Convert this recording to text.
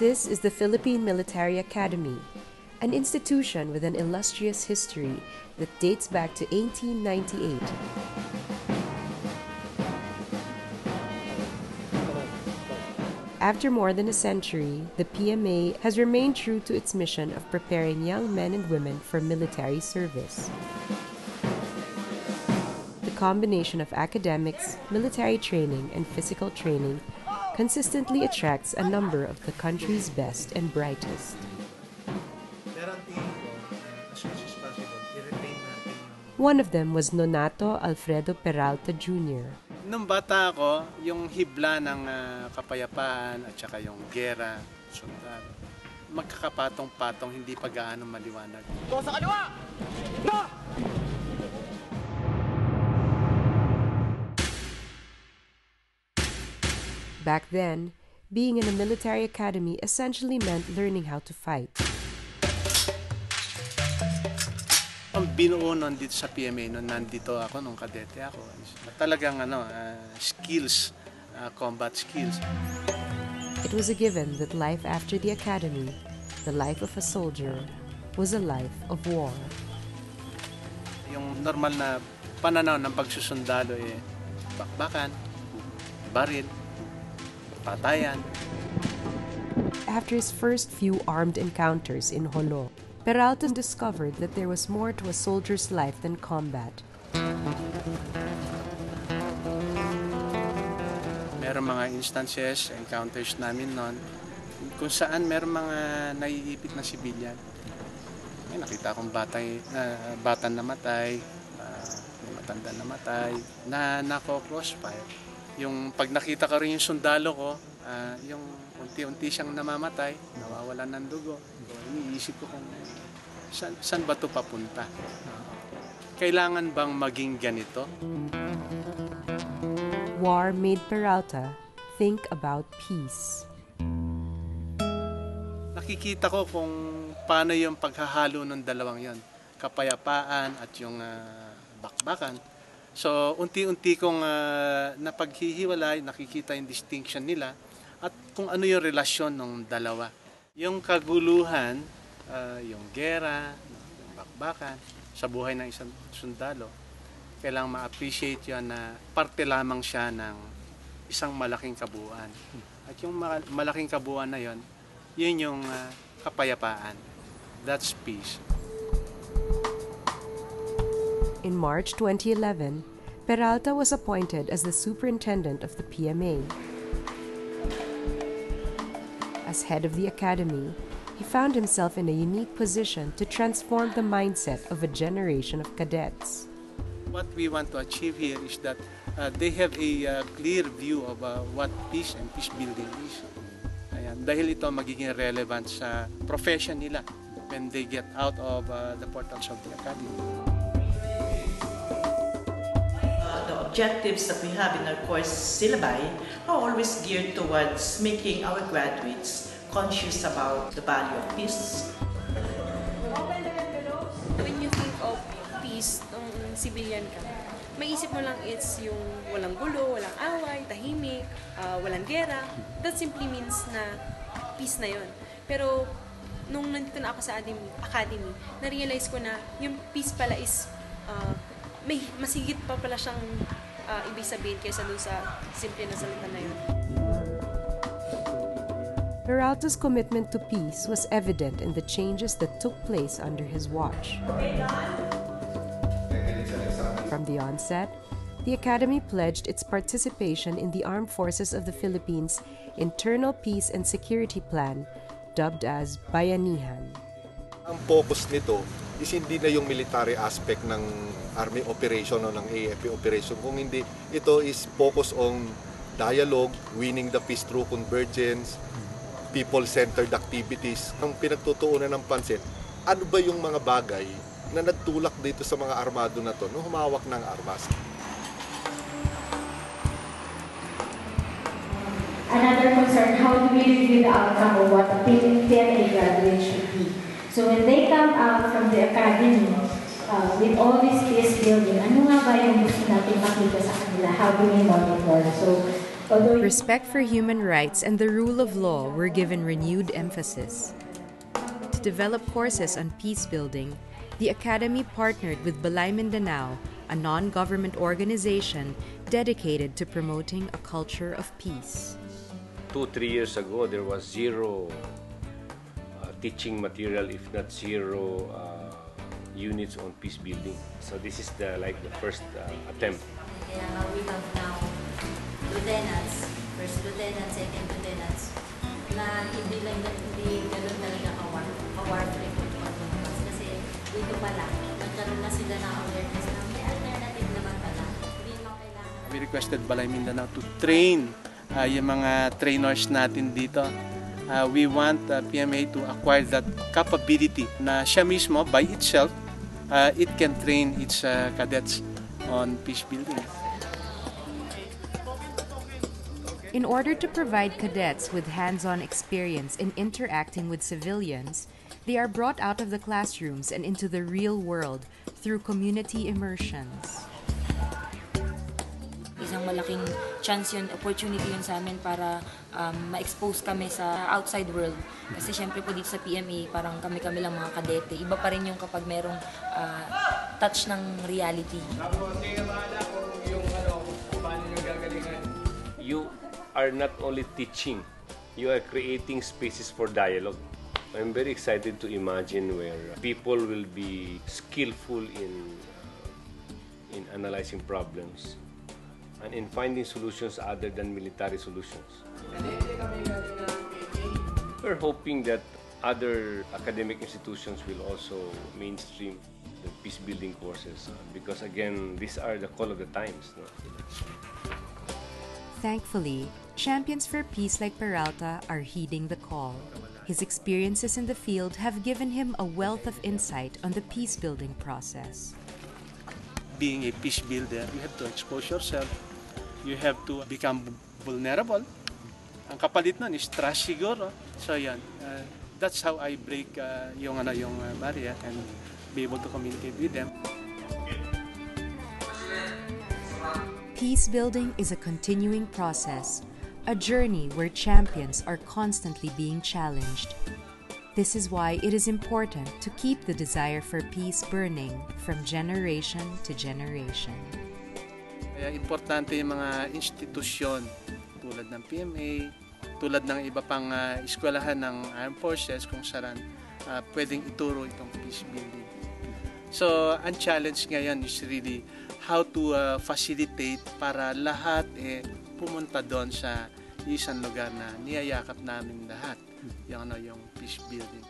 This is the Philippine Military Academy, an institution with an illustrious history that dates back to 1898. After more than a century, the PMA has remained true to its mission of preparing young men and women for military service. The combination of academics, military training, and physical training consistently attracts a number of the country's best and brightest. One of them was Nonato Alfredo Peralta Jr. Nung bata ako, yung hibla ng kapayapaan at saka yung gera, sundalo, magkakapatong-patong, hindi pa gaano maliwanag. Go sa kaliwa! No! Back then, being in a military academy essentially meant learning how to fight. Ang binuo nun dito sa PMA, nung nandito ako, nung kadete ako, talagang skills, combat skills. It was a given that life after the academy, the life of a soldier, was a life of war. Yung normal na pananaw ng pagsusundalo bakbakan, baril, patayan. After his first few armed encounters in Jolo, Peralta discovered that there was more to a soldier's life than combat. Meron mga instances, encounters namin noon, kung saan meron mga naiipit na sibilyan. May nakita akong bata namatay, matanda namatay, na nako-crossfire. Yung pag nakita ko rin yung sundalo ko, yung unti-unti siyang namamatay, nawawalan ng dugo. Iniisip ko kung saan ba ito papunta. Kailangan bang maging ganito? War made Peralta think about peace. Nakikita ko kung paano yung paghahalo ng dalawang yon, kapayapaan at yung bakbakan. So, unti-unti kong napaghihiwalay, nakikita yung distinction nila at kung ano yung relasyon ng dalawa. Yung kaguluhan, yung gera, yung bakbakan sa buhay ng isang sundalo, kailangang ma-appreciate yun na parte lamang siya ng isang malaking kabuuan. At yung malaking kabuuan na yun, yun yung kapayapaan. That's peace. In March 2011, Peralta was appointed as the superintendent of the PMA. As head of the academy, he found himself in a unique position to transform the mindset of a generation of cadets. What we want to achieve here is that they have a clear view of what peace and peace building is. Ayan, dahil ito magiging relevant sa profession nila when they get out of the portals of the academy. Objectives that we have in our course syllabi are always geared towards making our graduates conscious about the value of peace. When you think of peace, nung civilian ka, maisip mo lang it's yung walang gulo, walang away, tahimik, walang gera. That simply means na peace na yon. Pero nung nandito na ako sa academy, na-realize ko na yung peace pala is may masigit pa pala siyang ibig sabihin kaysa doon sa simple na salita na yun. Peralta's commitment to peace was evident in the changes that took place under his watch. From the onset, the Academy pledged its participation in the Armed Forces of the Philippines' Internal Peace and Security Plan, dubbed as Bayanihan. Ang focus nito is hindi na yung military aspect ng Army operation o ng AFP operation, kung hindi ito is focus on dialogue, winning the peace through convergence, people-centered activities. Ang pinagtutuunan ng pansin, ano ba yung mga bagay na nagtulak dito sa mga armado na to nung humawak ng armas? Another concern, how do we review the outcome of what a PMA graduate should be? So when they come out from the academy, with all this peace building, ano nga ba yung gusto natin makita sa kanila? How do we monitor? So Although Respect for human rights and the rule of law were given renewed emphasis. To develop courses on peace building, the Academy partnered with Balay Mindanao, a non-government organization dedicated to promoting a culture of peace. 2-3 years ago, there was zero teaching material, if not zero units on peace building. So this is the first attempt. Kaya we have now lieutenants, first lieutenant, second lieutenants, na hindi ganun talaga ka-war recruitment. Kasi dito pala, nagkaroon na sila ng awareness na may alternative naman pala. Hindi naman kailangan. We requested Balay Mindanao to train yung mga trainers natin dito. We want PMA to acquire that capability na siya mismo, by itself, it can train its cadets on peace building. In order to provide cadets with hands-on experience in interacting with civilians, they are brought out of the classrooms and into the real world through community immersions. Isang malaking chance yun, opportunity yun sa amin para ma-expose kami sa outside world. Kasi syempre po dito sa PMA, parang kami-kami lang mga kadete. Iba pa rin yung kapag merong touch ng reality. You are not only teaching, you are creating spaces for dialogue. I'm very excited to imagine where people will be skillful in analyzing problems and in finding solutions other than military solutions. We're hoping that other academic institutions will also mainstream the peace building courses because again, these are the call of the times. No? Thankfully, champions for peace like Peralta are heeding the call. His experiences in the field have given him a wealth of insight on the peace-building process. Being a peace builder, you have to expose yourself. You have to become vulnerable. Ang kapalit nun is trust siguro. So yan, that's how I break yung barrier and be able to communicate with them. Peace building is a continuing process, a journey where champions are constantly being challenged. This is why it is important to keep the desire for peace burning from generation to generation. Kaya importante yung mga institusyon tulad ng PMA, tulad ng iba pang eskwelahan ng Armed Forces kung saan pwedeng ituro itong peace building. So, ang challenge ngayon is really how to facilitate para lahat pumunta doon sa isang lugar na niyayakap namin lahat yung peace building.